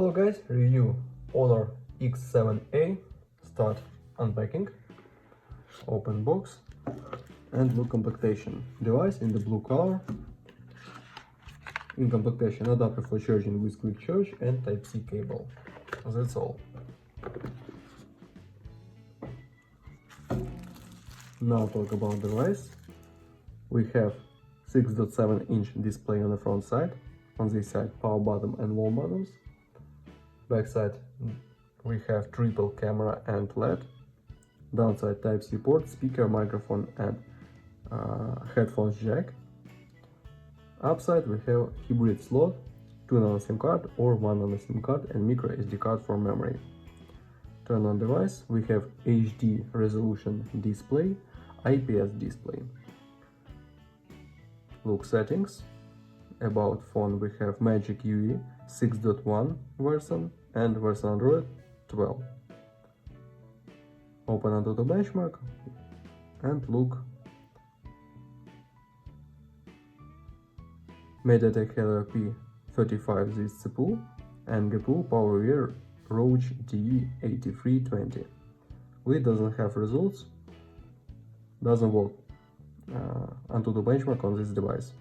Hello guys, review HONOR X7a. Start unpacking, open box, and look compactation. Device in the blue color. In compactation, adapter for charging with quick charge and Type-C cable. That's all. Now talk about the device. We have 6.7-inch display on the front side. On this side, power button and wall buttons. Back side, we have triple camera and LED. Downside, Type-C port, speaker, microphone, and headphones jack. Upside, we have hybrid slot, 2 nano SIM card or 1 nano SIM card and micro SD card for memory. Turn on device, we have HD resolution display, IPS display. Look settings. About phone, we have Magic UI 6.1 version and version Android 12. Open Antutu benchmark and look. MediaTek Helio P35 this CPU and GPU PowerVR Roach DE8320. It doesn't have results, doesn't work Antutu benchmark on this device.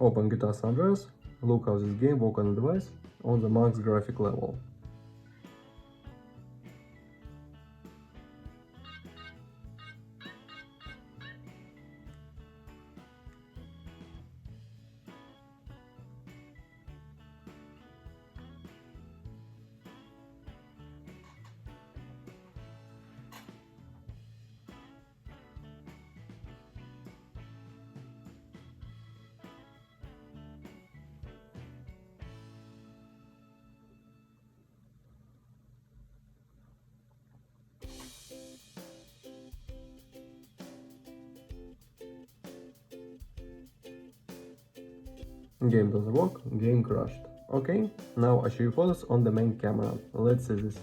Open GTA San Andreas, look how this game works on the device on the max graphic level. Game doesn't work, game crashed. Okay, now I show you photos on the main camera. Let's see this.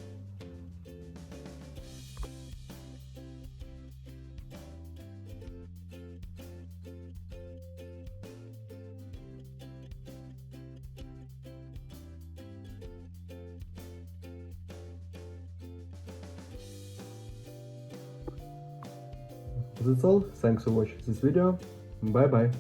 That's all, thanks for watching this video, bye bye.